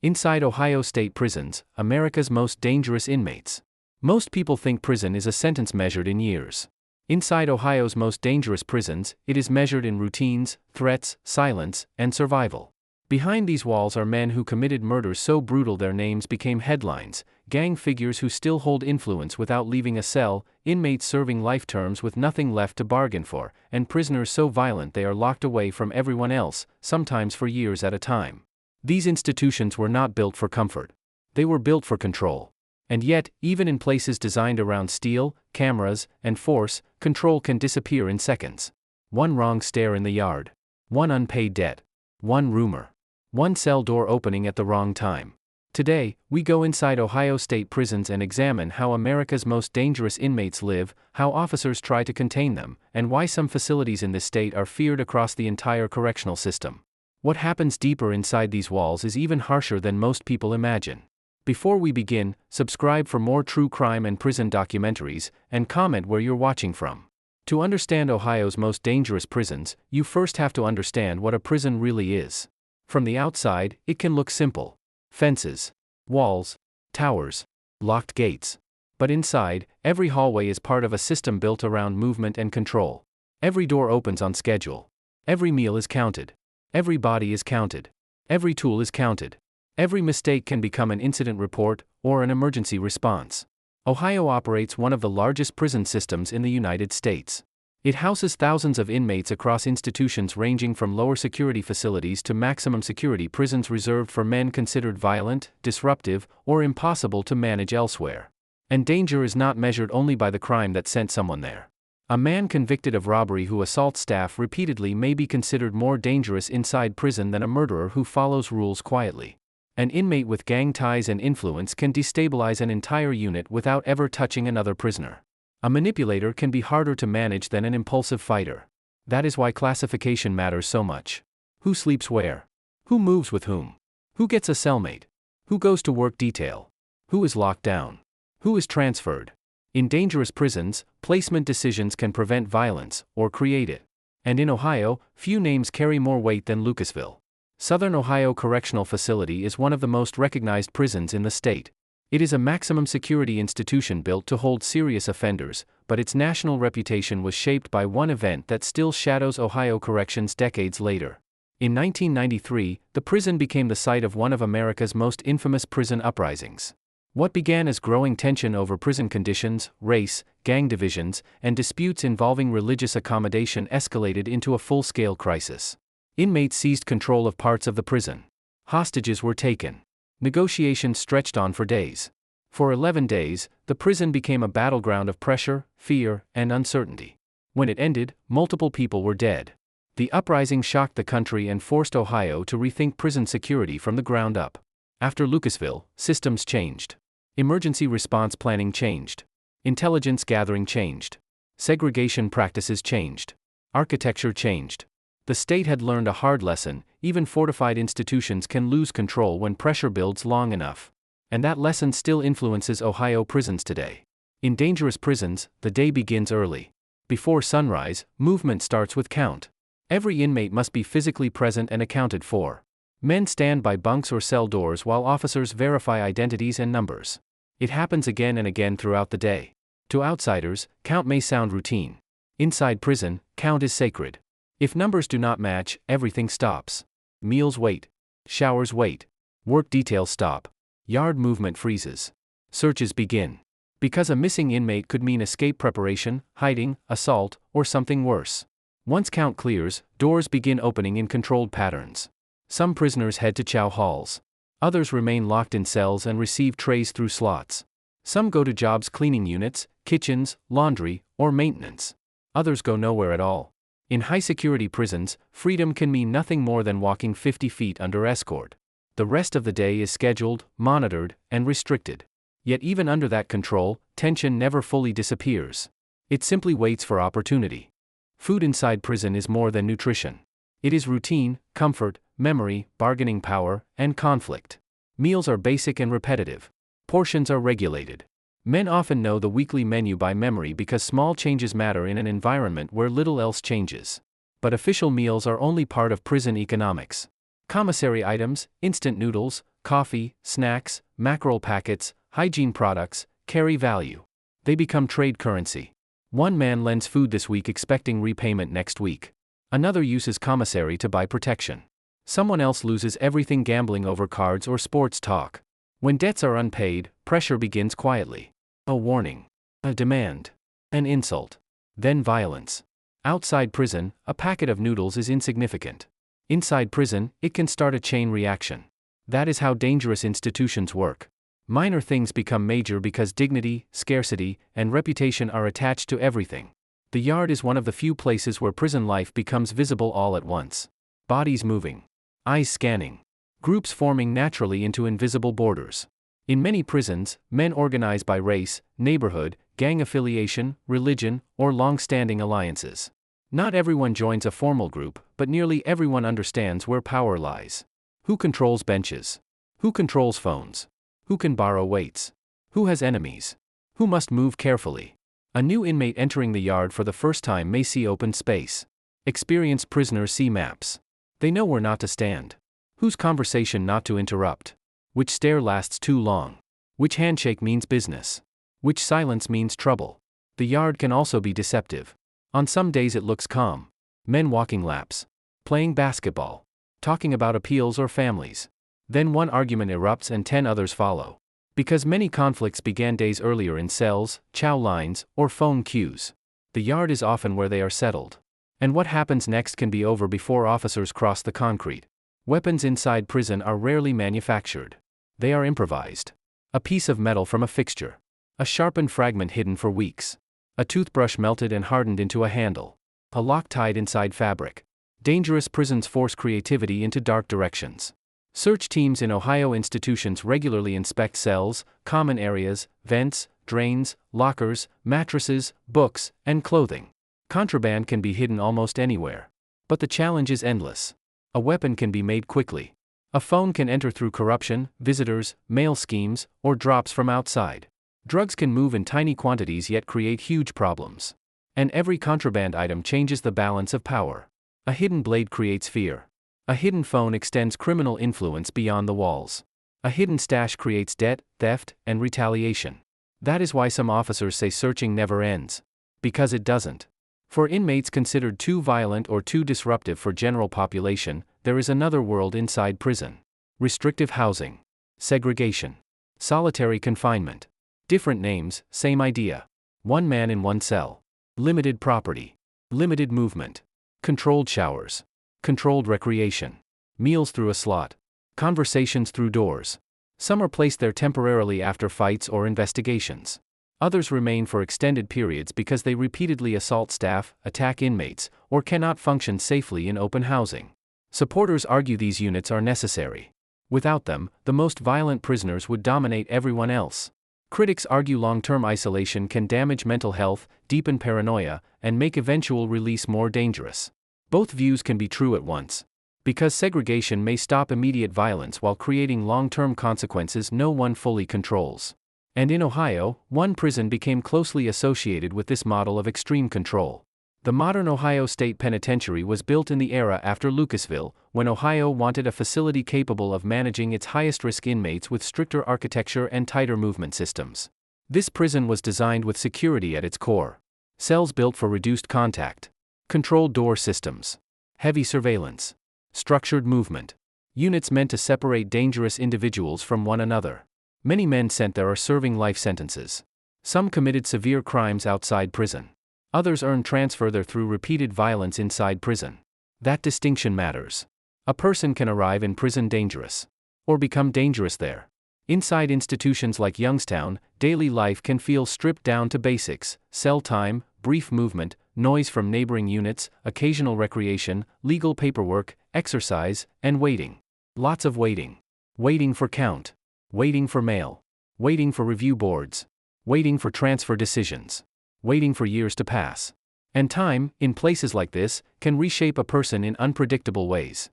Inside Ohio State prisons, America's most dangerous inmates. Most people think prison is a sentence measured in years. Inside Ohio's most dangerous prisons, it is measured in routines, threats, silence, and survival. Behind these walls are men who committed murders so brutal their names became headlines, gang figures who still hold influence without leaving a cell, inmates serving life terms with nothing left to bargain for, and prisoners so violent they are locked away from everyone else, sometimes for years at a time. These institutions were not built for comfort. They were built for control. And yet, even in places designed around steel, cameras, and force, control can disappear in seconds. One wrong stare in the yard. One unpaid debt. One rumor. One cell door opening at the wrong time. Today, we go inside Ohio State prisons and examine how America's most dangerous inmates live, how officers try to contain them, and why some facilities in this state are feared across the entire correctional system. What happens deeper inside these walls is even harsher than most people imagine. Before we begin, subscribe for more true crime and prison documentaries, and comment where you're watching from. To understand Ohio's most dangerous prisons, you first have to understand what a prison really is. From the outside, it can look simple. Fences, walls, towers, locked gates. But inside, every hallway is part of a system built around movement and control. Every door opens on schedule. Every meal is counted. Every body is counted. Every tool is counted. Every mistake can become an incident report or an emergency response. Ohio operates one of the largest prison systems in the United States. It houses thousands of inmates across institutions ranging from lower security facilities to maximum security prisons reserved for men considered violent, disruptive, or impossible to manage elsewhere. And danger is not measured only by the crime that sent someone there. A man convicted of robbery who assaults staff repeatedly may be considered more dangerous inside prison than a murderer who follows rules quietly. An inmate with gang ties and influence can destabilize an entire unit without ever touching another prisoner. A manipulator can be harder to manage than an impulsive fighter. That is why classification matters so much. Who sleeps where? Who moves with whom? Who gets a cellmate? Who goes to work detail? Who is locked down? Who is transferred? In dangerous prisons, placement decisions can prevent violence or create it. And in Ohio, few names carry more weight than Lucasville. Southern Ohio Correctional Facility is one of the most recognized prisons in the state. It is a maximum security institution built to hold serious offenders, but its national reputation was shaped by one event that still shadows Ohio corrections decades later. In 1993, the prison became the site of one of America's most infamous prison uprisings. What began as growing tension over prison conditions, race, gang divisions, and disputes involving religious accommodation escalated into a full-scale crisis. Inmates seized control of parts of the prison. Hostages were taken. Negotiations stretched on for days. For 11 days, the prison became a battleground of pressure, fear, and uncertainty. When it ended, multiple people were dead. The uprising shocked the country and forced Ohio to rethink prison security from the ground up. After Lucasville, systems changed. Emergency response planning changed. Intelligence gathering changed. Segregation practices changed. Architecture changed. The state had learned a hard lesson: even fortified institutions can lose control when pressure builds long enough. And that lesson still influences Ohio prisons today. In dangerous prisons, the day begins early. Before sunrise, movement starts with count. Every inmate must be physically present and accounted for. Men stand by bunks or cell doors while officers verify identities and numbers. It happens again and again throughout the day. To outsiders, count may sound routine. Inside prison, count is sacred. If numbers do not match, everything stops. Meals wait. Showers wait. Work details stop. Yard movement freezes. Searches begin. Because a missing inmate could mean escape preparation, hiding, assault, or something worse. Once count clears, doors begin opening in controlled patterns. Some prisoners head to chow halls. Others remain locked in cells and receive trays through slots. Some go to jobs cleaning units, kitchens, laundry, or maintenance. Others go nowhere at all. In high-security prisons, freedom can mean nothing more than walking 50 feet under escort. The rest of the day is scheduled, monitored, and restricted. Yet even under that control, tension never fully disappears. It simply waits for opportunity. Food inside prison is more than nutrition. It is routine, comfort, memory, bargaining power, and conflict. Meals are basic and repetitive. Portions are regulated. Men often know the weekly menu by memory because small changes matter in an environment where little else changes. But official meals are only part of prison economics. Commissary items, instant noodles, coffee, snacks, mackerel packets, hygiene products, carry value. They become trade currency. One man lends food this week expecting repayment next week. Another uses commissary to buy protection. Someone else loses everything gambling over cards or sports talk. When debts are unpaid, pressure begins quietly. A warning. A demand. An insult. Then violence. Outside prison, a packet of noodles is insignificant. Inside prison, it can start a chain reaction. That is how dangerous institutions work. Minor things become major because dignity, scarcity, and reputation are attached to everything. The yard is one of the few places where prison life becomes visible all at once. Bodies moving. Eyes scanning. Groups forming naturally into invisible borders. In many prisons, men organize by race, neighborhood, gang affiliation, religion, or long-standing alliances. Not everyone joins a formal group, but nearly everyone understands where power lies. Who controls benches? Who controls phones? Who can borrow weights? Who has enemies? Who must move carefully? A new inmate entering the yard for the first time may see open space. Experienced prisoners see maps. They know where not to stand. Whose conversation not to interrupt. Which stare lasts too long. Which handshake means business. Which silence means trouble. The yard can also be deceptive. On some days it looks calm. Men walking laps. Playing basketball. Talking about appeals or families. Then one argument erupts and 10 others follow. Because many conflicts began days earlier in cells, chow lines, or phone queues. The yard is often where they are settled. And what happens next can be over before officers cross the concrete. Weapons inside prison are rarely manufactured. They are improvised. A piece of metal from a fixture. A sharpened fragment hidden for weeks. A toothbrush melted and hardened into a handle. A lock tied inside fabric. Dangerous prisons force creativity into dark directions. Search teams in Ohio institutions regularly inspect cells, common areas, vents, drains, lockers, mattresses, books, and clothing. Contraband can be hidden almost anywhere. But the challenge is endless. A weapon can be made quickly. A phone can enter through corruption, visitors, mail schemes, or drops from outside. Drugs can move in tiny quantities yet create huge problems. And every contraband item changes the balance of power. A hidden blade creates fear. A hidden phone extends criminal influence beyond the walls. A hidden stash creates debt, theft, and retaliation. That is why some officers say searching never ends. Because it doesn't. For inmates considered too violent or too disruptive for general population, there is another world inside prison. Restrictive housing. Segregation. Solitary confinement. Different names, same idea. One man in one cell. Limited property. Limited movement. Controlled showers. Controlled recreation. Meals through a slot. Conversations through doors. Some are placed there temporarily after fights or investigations. Others remain for extended periods because they repeatedly assault staff, attack inmates, or cannot function safely in open housing. Supporters argue these units are necessary. Without them, the most violent prisoners would dominate everyone else. Critics argue long-term isolation can damage mental health, deepen paranoia, and make eventual release more dangerous. Both views can be true at once. Because segregation may stop immediate violence while creating long-term consequences no one fully controls. And in Ohio, one prison became closely associated with this model of extreme control. The modern Ohio State Penitentiary was built in the era after Lucasville, when Ohio wanted a facility capable of managing its highest-risk inmates with stricter architecture and tighter movement systems. This prison was designed with security at its core. Cells built for reduced contact. Controlled door systems. Heavy surveillance. Structured movement. Units meant to separate dangerous individuals from one another. Many men sent there are serving life sentences. Some committed severe crimes outside prison. Others earned transfer there through repeated violence inside prison. That distinction matters. A person can arrive in prison dangerous. Or become dangerous there. Inside institutions like Youngstown, daily life can feel stripped down to basics: cell time, brief movement, noise from neighboring units, occasional recreation, legal paperwork, exercise, and waiting. Lots of waiting. Waiting for count. Waiting for mail. Waiting for review boards. Waiting for transfer decisions. Waiting for years to pass. And time, in places like this, can reshape a person in unpredictable ways.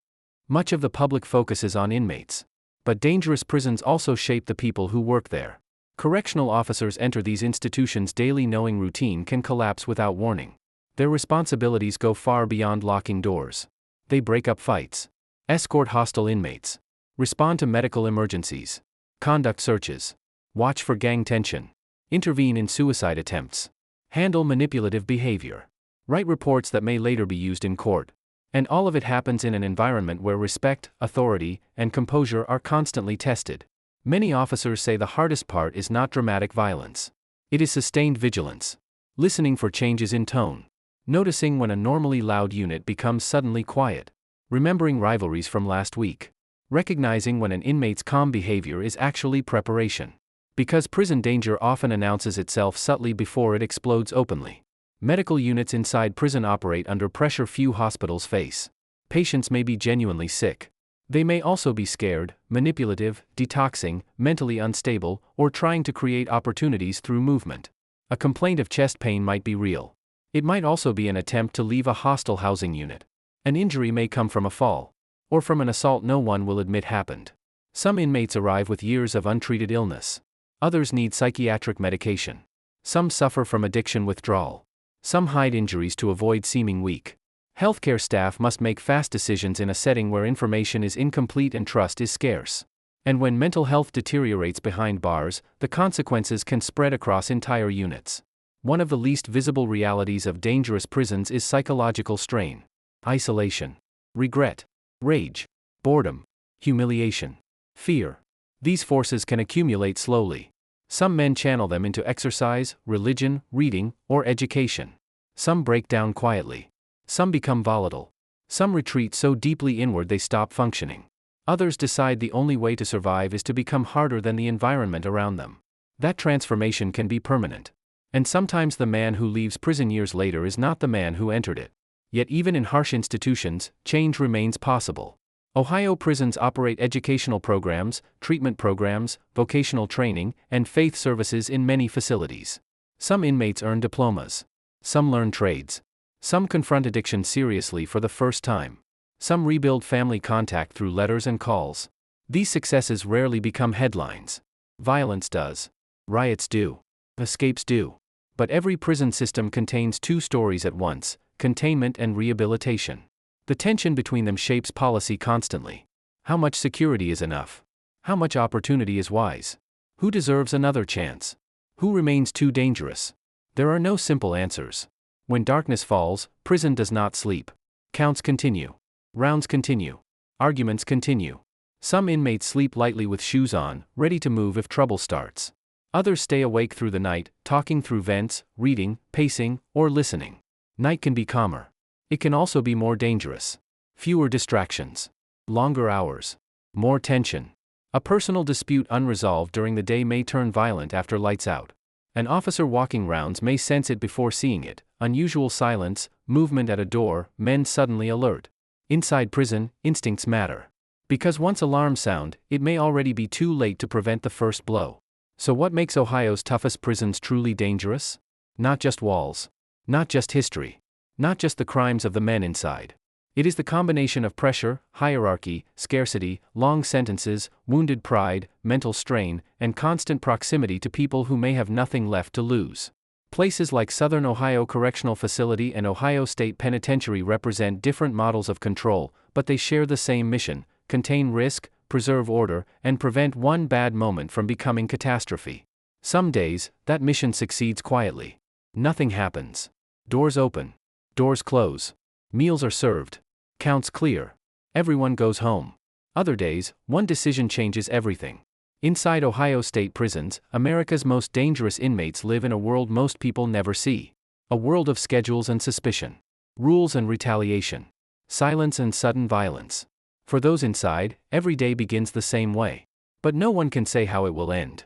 Much of the public focuses on inmates. But dangerous prisons also shape the people who work there. Correctional officers enter these institutions daily knowing routine can collapse without warning. Their responsibilities go far beyond locking doors. They break up fights. Escort hostile inmates. Respond to medical emergencies. Conduct searches. Watch for gang tension. Intervene in suicide attempts. Handle manipulative behavior. Write reports that may later be used in court. And all of it happens in an environment where respect, authority, and composure are constantly tested. Many officers say the hardest part is not dramatic violence. It is sustained vigilance. Listening for changes in tone. Noticing when a normally loud unit becomes suddenly quiet. Remembering rivalries from last week. Recognizing when an inmate's calm behavior is actually preparation. Because prison danger often announces itself subtly before it explodes openly. Medical units inside prison operate under pressure few hospitals face. Patients may be genuinely sick. They may also be scared, manipulative, detoxing, mentally unstable, or trying to create opportunities through movement. A complaint of chest pain might be real. It might also be an attempt to leave a hostile housing unit. An injury may come from a fall, or from an assault no one will admit happened. Some inmates arrive with years of untreated illness. Others need psychiatric medication. Some suffer from addiction withdrawal. Some hide injuries to avoid seeming weak. Healthcare staff must make fast decisions in a setting where information is incomplete and trust is scarce. And when mental health deteriorates behind bars, the consequences can spread across entire units. One of the least visible realities of dangerous prisons is psychological strain. Isolation. Regret. Rage. Boredom. Humiliation. Fear. These forces can accumulate slowly. Some men channel them into exercise, religion, reading, or education. Some break down quietly. Some become volatile. Some retreat so deeply inward they stop functioning. Others decide the only way to survive is to become harder than the environment around them. That transformation can be permanent. And sometimes the man who leaves prison years later is not the man who entered it. Yet even in harsh institutions, change remains possible. Ohio prisons operate educational programs, treatment programs, vocational training, and faith services in many facilities. Some inmates earn diplomas. Some learn trades. Some confront addiction seriously for the first time. Some rebuild family contact through letters and calls. These successes rarely become headlines. Violence does. Riots do. Escapes do. But every prison system contains two stories at once: containment and rehabilitation. The tension between them shapes policy constantly. How much security is enough? How much opportunity is wise? Who deserves another chance? Who remains too dangerous? There are no simple answers. When darkness falls, prison does not sleep. Counts continue. Rounds continue. Arguments continue. Some inmates sleep lightly with shoes on, ready to move if trouble starts. Others stay awake through the night, talking through vents, reading, pacing, or listening. Night can be calmer. It can also be more dangerous. Fewer distractions. Longer hours. More tension. A personal dispute unresolved during the day may turn violent after lights out. An officer walking rounds may sense it before seeing it. Unusual silence, movement at a door, men suddenly alert. Inside prison, instincts matter. Because once alarms sound, it may already be too late to prevent the first blow. So what makes Ohio's toughest prisons truly dangerous? Not just walls. Not just history. Not just the crimes of the men inside. It is the combination of pressure, hierarchy, scarcity, long sentences, wounded pride, mental strain, and constant proximity to people who may have nothing left to lose. Places like Southern Ohio Correctional Facility and Ohio State Penitentiary represent different models of control, but they share the same mission: contain risk, preserve order, and prevent one bad moment from becoming catastrophe. Some days, that mission succeeds quietly. Nothing happens. Doors open. Doors close. Meals are served. Counts clear. Everyone goes home. Other days, one decision changes everything. Inside Ohio State prisons, America's most dangerous inmates live in a world most people never see. A world of schedules and suspicion. Rules and retaliation. Silence and sudden violence. For those inside, every day begins the same way. But no one can say how it will end.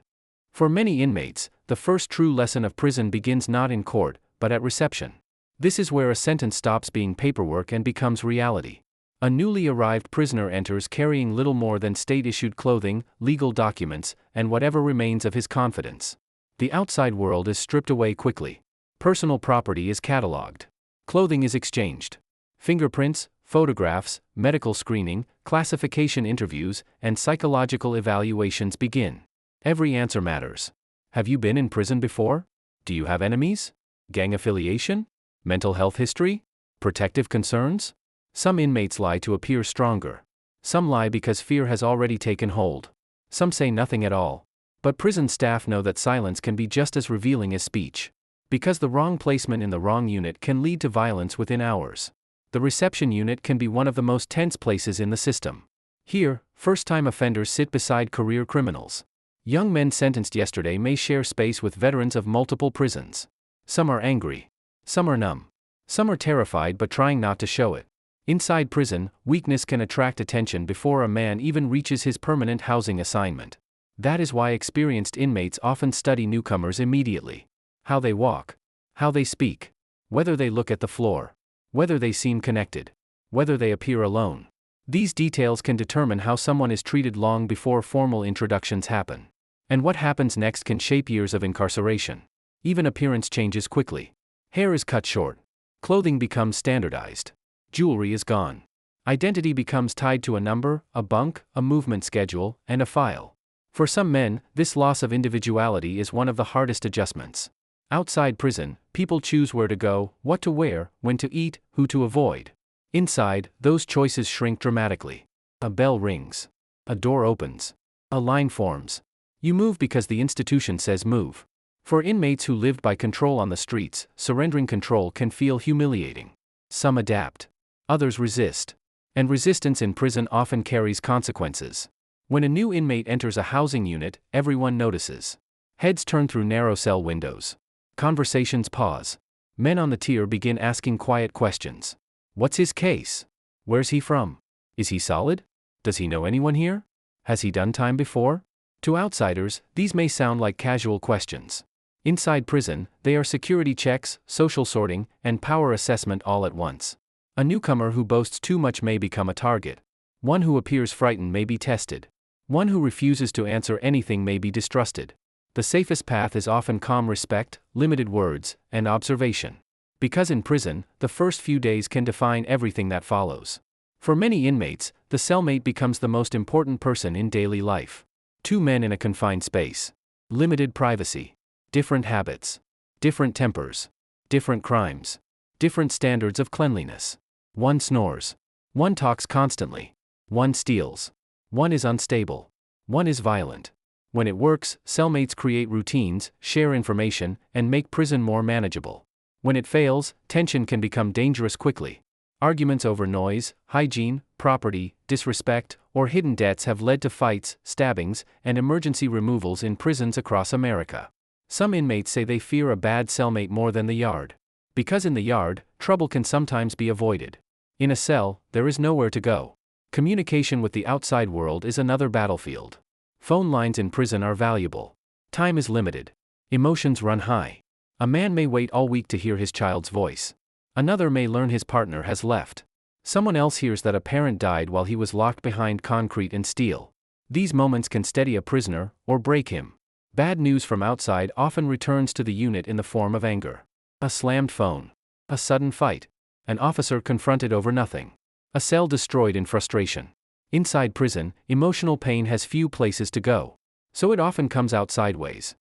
For many inmates, the first true lesson of prison begins not in court, but at reception. This is where a sentence stops being paperwork and becomes reality. A newly arrived prisoner enters carrying little more than state-issued clothing, legal documents, and whatever remains of his confidence. The outside world is stripped away quickly. Personal property is catalogued. Clothing is exchanged. Fingerprints, photographs, medical screening, classification interviews, and psychological evaluations begin. Every answer matters. Have you been in prison before? Do you have enemies? Gang affiliation? Mental health history? Protective concerns? Some inmates lie to appear stronger. Some lie because fear has already taken hold. Some say nothing at all. But prison staff know that silence can be just as revealing as speech. Because the wrong placement in the wrong unit can lead to violence within hours. The reception unit can be one of the most tense places in the system. Here, first-time offenders sit beside career criminals. Young men sentenced yesterday may share space with veterans of multiple prisons. Some are angry. Some are numb. Some are terrified but trying not to show it. Inside prison, weakness can attract attention before a man even reaches his permanent housing assignment. That is why experienced inmates often study newcomers immediately. How they walk. How they speak. Whether they look at the floor. Whether they seem connected. Whether they appear alone. These details can determine how someone is treated long before formal introductions happen. And what happens next can shape years of incarceration. Even appearance changes quickly. Hair is cut short. Clothing becomes standardized. Jewelry is gone. Identity becomes tied to a number, a bunk, a movement schedule, and a file. For some men, this loss of individuality is one of the hardest adjustments. Outside prison, people choose where to go, what to wear, when to eat, who to avoid. Inside, those choices shrink dramatically. A bell rings. A door opens. A line forms. You move because the institution says move. For inmates who lived by control on the streets, surrendering control can feel humiliating. Some adapt. Others resist. And resistance in prison often carries consequences. When a new inmate enters a housing unit, everyone notices. Heads turn through narrow cell windows. Conversations pause. Men on the tier begin asking quiet questions. What's his case? Where's he from? Is he solid? Does he know anyone here? Has he done time before? To outsiders, these may sound like casual questions. Inside prison, they are security checks, social sorting, and power assessment all at once. A newcomer who boasts too much may become a target. One who appears frightened may be tested. One who refuses to answer anything may be distrusted. The safest path is often calm respect, limited words, and observation. Because in prison, the first few days can define everything that follows. For many inmates, the cellmate becomes the most important person in daily life. Two men in a confined space. Limited privacy. Different habits. Different tempers. Different crimes. Different standards of cleanliness. One snores. One talks constantly. One steals. One is unstable. One is violent. When it works, cellmates create routines, share information, and make prison more manageable. When it fails, tension can become dangerous quickly. Arguments over noise, hygiene, property, disrespect, or hidden debts have led to fights, stabbings, and emergency removals in prisons across America. Some inmates say they fear a bad cellmate more than the yard. Because in the yard, trouble can sometimes be avoided. In a cell, there is nowhere to go. Communication with the outside world is another battlefield. Phone lines in prison are valuable. Time is limited. Emotions run high. A man may wait all week to hear his child's voice. Another may learn his partner has left. Someone else hears that a parent died while he was locked behind concrete and steel. These moments can steady a prisoner, or break him. Bad news from outside often returns to the unit in the form of anger. A slammed phone. A sudden fight. An officer confronted over nothing. A cell destroyed in frustration. Inside prison, emotional pain has few places to go. So it often comes out sideways.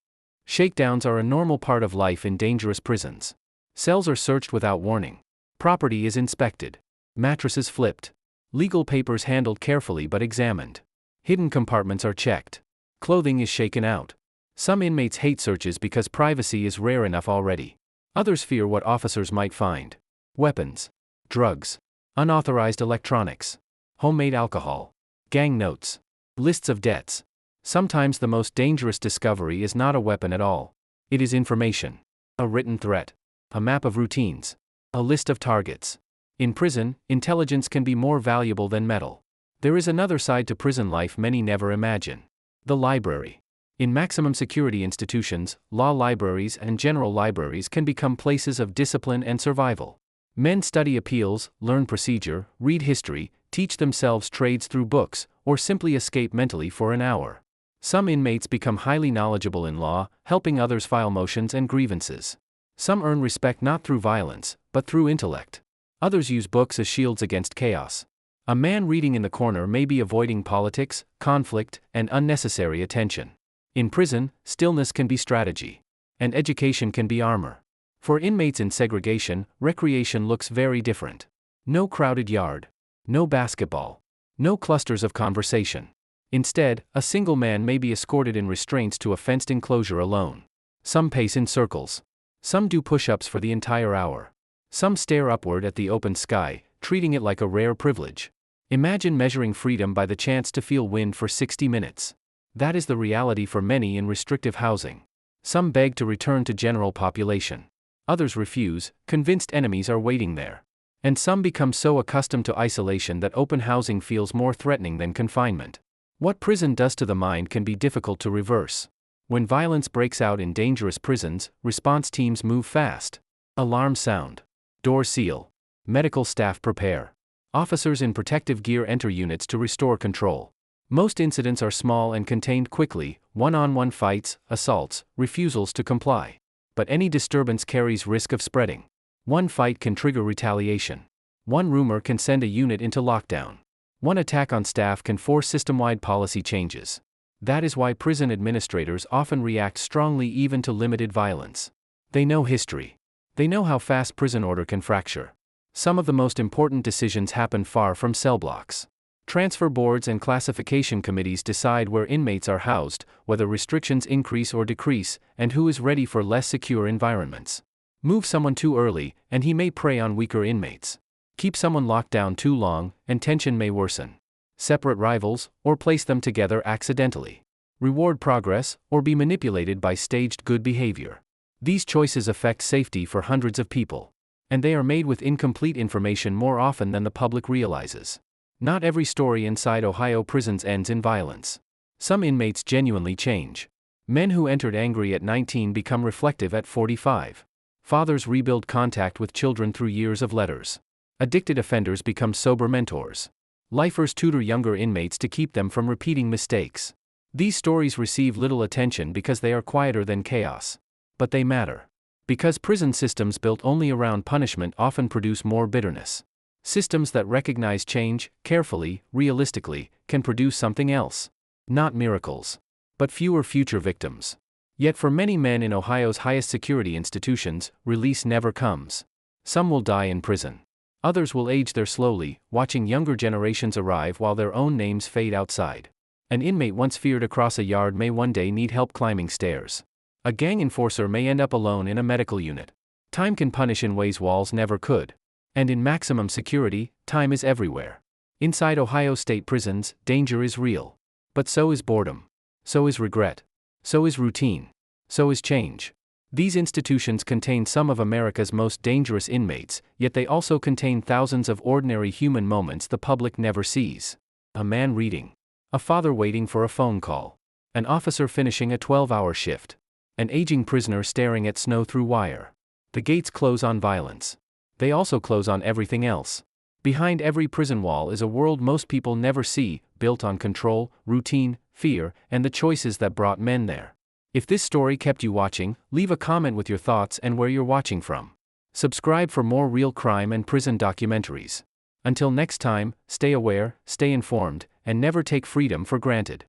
Shakedowns are a normal part of life in dangerous prisons. Cells are searched without warning. Property is inspected. Mattresses flipped. Legal papers handled carefully but examined. Hidden compartments are checked. Clothing is shaken out. Some inmates hate searches because privacy is rare enough already. Others fear what officers might find. Weapons. Drugs. Unauthorized electronics. Homemade alcohol. Gang notes. Lists of debts. Sometimes the most dangerous discovery is not a weapon at all. It is information. A written threat. A map of routines. A list of targets. In prison, intelligence can be more valuable than metal. There is another side to prison life many never imagine. The library. In maximum security institutions, law libraries and general libraries can become places of discipline and survival. Men study appeals, learn procedure, read history, teach themselves trades through books, or simply escape mentally for an hour. Some inmates become highly knowledgeable in law, helping others file motions and grievances. Some earn respect not through violence, but through intellect. Others use books as shields against chaos. A man reading in the corner may be avoiding politics, conflict, and unnecessary attention. In prison, stillness can be strategy. And education can be armor. For inmates in segregation, recreation looks very different. No crowded yard. No basketball. No clusters of conversation. Instead, a single man may be escorted in restraints to a fenced enclosure alone. Some pace in circles. Some do push-ups for the entire hour. Some stare upward at the open sky, treating it like a rare privilege. Imagine measuring freedom by the chance to feel wind for 60 minutes. That is the reality for many in restrictive housing. Some beg to return to general population. Others refuse, convinced enemies are waiting there. And some become so accustomed to isolation that open housing feels more threatening than confinement. What prison does to the mind can be difficult to reverse. When violence breaks out in dangerous prisons, response teams move fast. Alarms sound. Doors seal. Medical staff prepare. Officers in protective gear enter units to restore control. Most incidents are small and contained quickly, one-on-one fights, assaults, refusals to comply. But any disturbance carries risk of spreading. One fight can trigger retaliation. One rumor can send a unit into lockdown. One attack on staff can force system-wide policy changes. That is why prison administrators often react strongly even to limited violence. They know history. They know how fast prison order can fracture. Some of the most important decisions happen far from cell blocks. Transfer boards and classification committees decide where inmates are housed, whether restrictions increase or decrease, and who is ready for less secure environments. Move someone too early, and he may prey on weaker inmates. Keep someone locked down too long, and tension may worsen. Separate rivals, or place them together accidentally. Reward progress, or be manipulated by staged good behavior. These choices affect safety for hundreds of people. And they are made with incomplete information more often than the public realizes. Not every story inside Ohio prisons ends in violence. Some inmates genuinely change. Men who entered angry at 19 become reflective at 45. Fathers rebuild contact with children through years of letters. Addicted offenders become sober mentors. Lifers tutor younger inmates to keep them from repeating mistakes. These stories receive little attention because they are quieter than chaos. But they matter. Because prison systems built only around punishment often produce more bitterness. Systems that recognize change, carefully, realistically, can produce something else. Not miracles. But fewer future victims. Yet for many men in Ohio's highest security institutions, release never comes. Some will die in prison. Others will age there slowly, watching younger generations arrive while their own names fade outside. An inmate once feared across a yard may one day need help climbing stairs. A gang enforcer may end up alone in a medical unit. Time can punish in ways walls never could. And in maximum security, time is everywhere. Inside Ohio state prisons, danger is real. But so is boredom. So is regret. So is routine. So is change. These institutions contain some of America's most dangerous inmates, yet they also contain thousands of ordinary human moments the public never sees. A man reading. A father waiting for a phone call. An officer finishing a 12-hour shift. An aging prisoner staring at snow through wire. The gates close on violence. They also close on everything else. Behind every prison wall is a world most people never see, built on control, routine, fear, and the choices that brought men there. If this story kept you watching, leave a comment with your thoughts and where you're watching from. Subscribe for more real crime and prison documentaries. Until next time, stay aware, stay informed, and never take freedom for granted.